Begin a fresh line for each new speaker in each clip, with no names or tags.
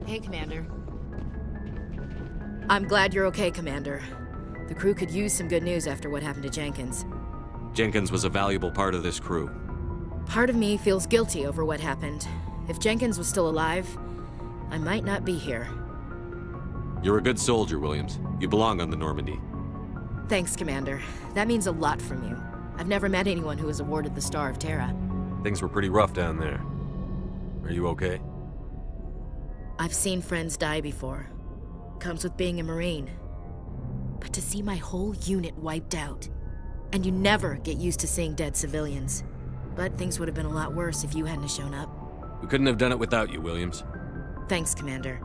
Hey, Commander. I'm glad you're okay, Commander. The crew could use some good news after what happened to Jenkins.
Jenkins was a valuable part of this crew.
Part of me feels guilty over what happened. If Jenkins was still alive, I might not be here.
You're a good soldier, Williams. You belong on the Normandy.
Thanks, Commander. That means a lot from you. I've never met anyone who was awarded the Star of Terra.
Things were pretty rough down there. Are you okay?
I've seen friends die before. Comes with being a Marine. But to see my whole unit wiped out, and you never get used to seeing dead civilians. But things would have been a lot worse if you hadn't shown up.
We couldn't have done it without you, Williams.
Thanks, Commander.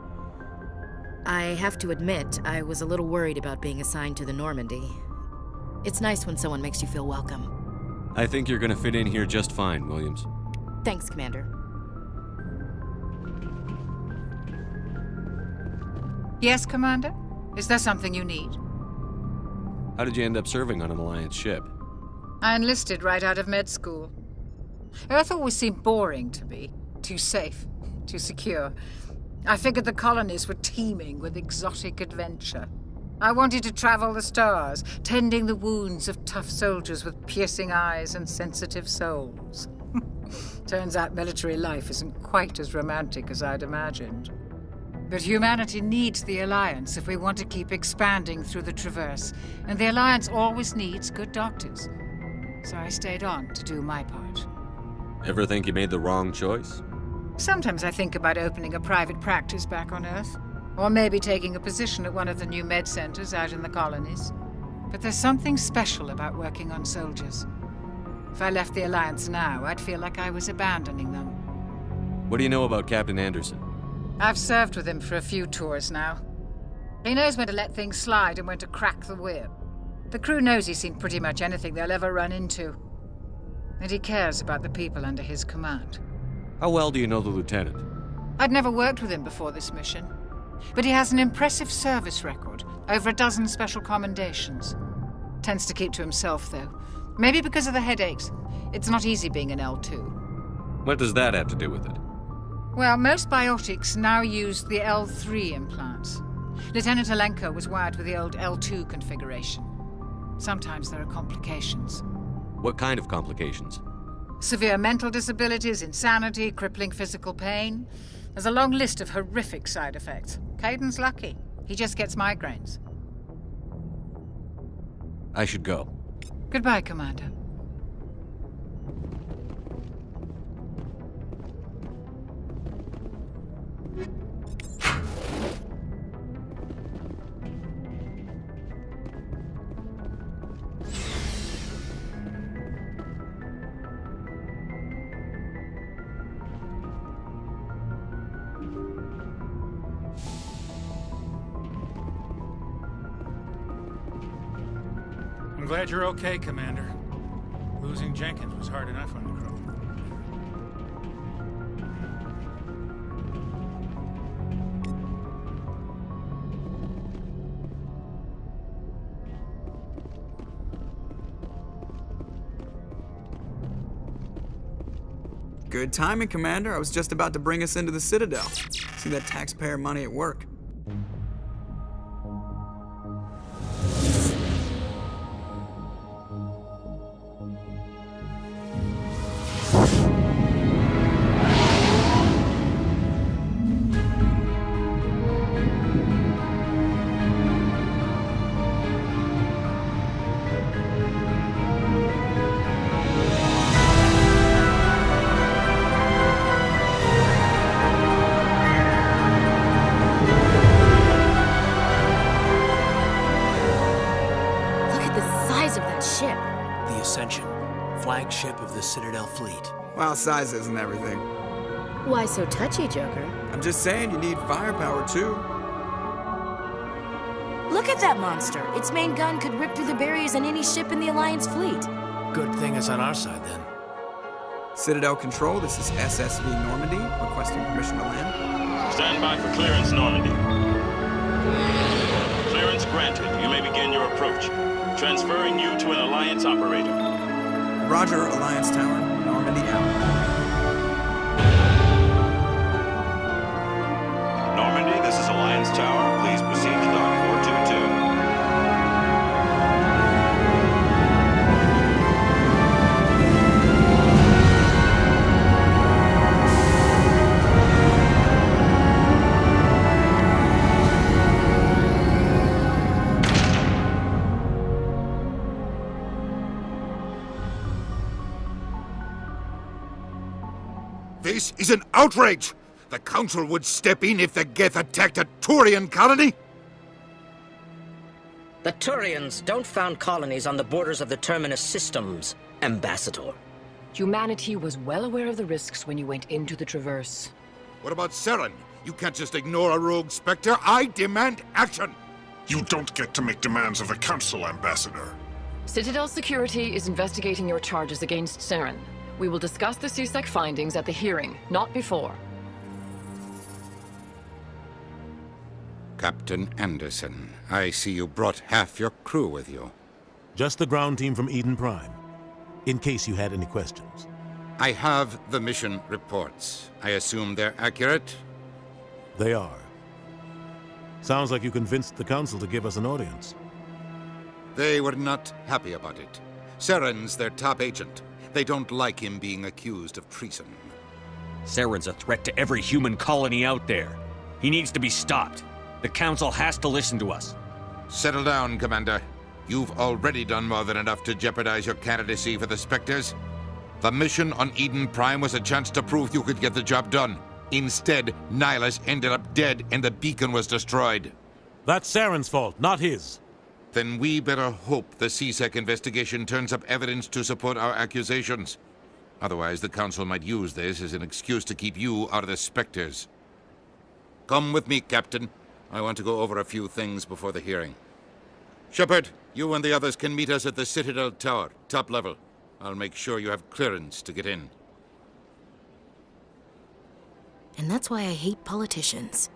I have to admit, I was a little worried about being assigned to the Normandy. It's nice when someone makes you feel welcome.
I think you're gonna fit in here just fine, Williams.
Thanks, Commander.
Yes, Commander? Is there something you need?
How did you end up serving on an Alliance ship?
I enlisted right out of med school. Earth always seemed boring to me. Too safe, too secure. I figured the colonies were teeming with exotic adventure. I wanted to travel the stars, tending the wounds of tough soldiers with piercing eyes and sensitive souls. Turns out military life isn't quite as romantic as I'd imagined. But humanity needs the Alliance if we want to keep expanding through the Traverse, and the Alliance always needs good doctors. So I stayed on to do my part.
Ever think you made the wrong choice?
Sometimes I think about opening a private practice back on Earth, or maybe taking a position at one of the new med centers out in the colonies. But there's something special about working on soldiers. If I left the Alliance now, I'd feel like I was abandoning them.
What do you know about Captain Anderson?
I've served with him for a few tours now. He knows when to let things slide and when to crack the whip. The crew knows he's seen pretty much anything they'll ever run into. And he cares about the people under his command.
How well do you know the lieutenant?
I'd never worked with him before this mission. But he has an impressive service record, over a dozen special commendations. Tends to keep to himself, though. Maybe because of the headaches. It's not easy being an L2.
What does that have to do with it?
Well, most biotics now use the L3 implants. Lieutenant Alenko was wired with the old L2 configuration. Sometimes there are complications.
What kind of complications?
Severe mental disabilities, insanity, crippling physical pain. There's a long list of horrific side effects. Caden's lucky. He just gets migraines.
I should go.
Goodbye, Commander.
I'm glad you're okay, Commander. Losing Jenkins was hard enough on the crew.
Good timing, Commander. I was just about to bring us into the Citadel. See that taxpayer money at work.
Flagship of the Citadel fleet.
Well, size isn't everything.
Why so touchy, Joker?
I'm just saying you need firepower, too.
Look at that monster. Its main gun could rip through the barriers in any ship in the Alliance fleet.
Good thing it's on our side, then.
Citadel Control, this is SSV Normandy, requesting permission to land.
Stand by for clearance, Normandy. Clearance granted. You may begin your approach. Transferring you to an Alliance operator.
Roger, Alliance Tower. Normandy out.
Normandy
This is an outrage! The Council would step in if the Geth attacked a Turian colony?
The Turians don't found colonies on the borders of the Terminus systems, Ambassador.
Humanity was well aware of the risks when you went into the Traverse.
What about Saren? You can't just ignore a rogue Spectre. I demand action!
You don't get to make demands of the Council, Ambassador.
Citadel Security is investigating your charges against Saren. We will discuss the CSEC findings at the hearing, not before.
Captain Anderson, I see you brought half your crew with you.
Just the ground team from Eden Prime, in case you had any questions.
I have the mission reports. I assume they're accurate?
They are. Sounds like you convinced the Council to give us an audience.
They were not happy about it. Saren's their top agent. They don't like him being accused of treason.
Saren's a threat to every human colony out there. He needs to be stopped. The Council has to listen to us.
Settle down, Commander. You've already done more than enough to jeopardize your candidacy for the Spectres. The mission on Eden Prime was a chance to prove you could get the job done. Instead, Nihilus ended up dead and the beacon was destroyed.
That's Saren's fault, not his.
Then we better hope the CSEC investigation turns up evidence to support our accusations. Otherwise, the Council might use this as an excuse to keep you out of the Spectres. Come with me, Captain. I want to go over a few things before the hearing. Shepard, you and the others can meet us at the Citadel Tower, top level. I'll make sure you have clearance to get in.
And that's why I hate politicians.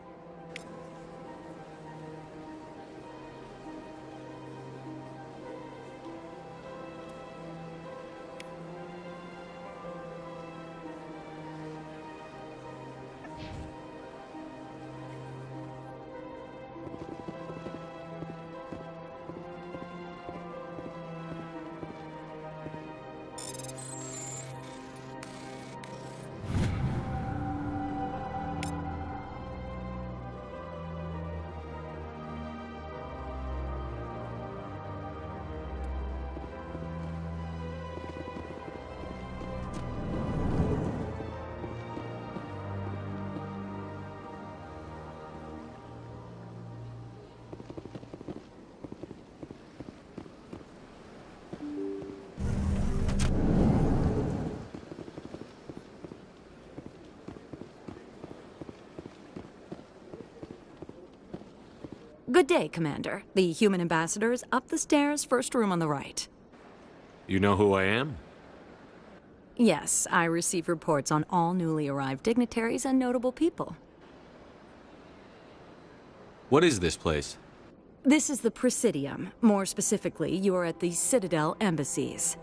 Good day, Commander. The human ambassador is up the stairs, first room on the right.
You know who I am?
Yes, I receive reports on all newly arrived dignitaries and notable people.
What is this place?
This is the Presidium. More specifically, you are at the Citadel embassies.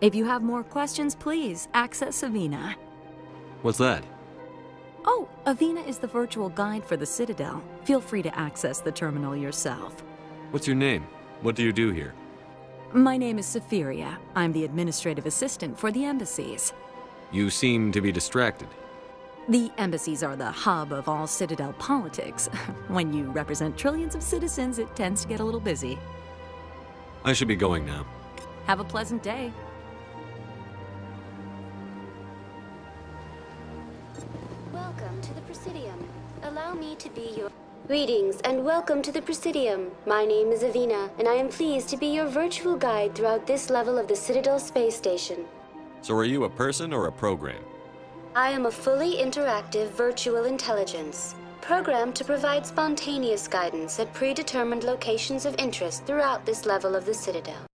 If you have more questions, please access Avina.
What's that?
Oh, Avina is the virtual guide for the Citadel. Feel free to access the terminal yourself.
What's your name? What do you do here?
My name is Safiria. I'm the administrative assistant for the embassies.
You seem to be distracted.
The embassies are the hub of all Citadel politics. When you represent trillions of citizens, it tends to get a little busy.
I should be going now.
Have a pleasant day.
Welcome to the Presidium. Allow me to be your... Greetings and welcome to the Presidium. My name is Avina, and I am pleased to be your virtual guide throughout this level of the Citadel space station.
So are you a person or a program?
I am a fully interactive virtual intelligence, programmed to provide spontaneous guidance at predetermined locations of interest throughout this level of the Citadel.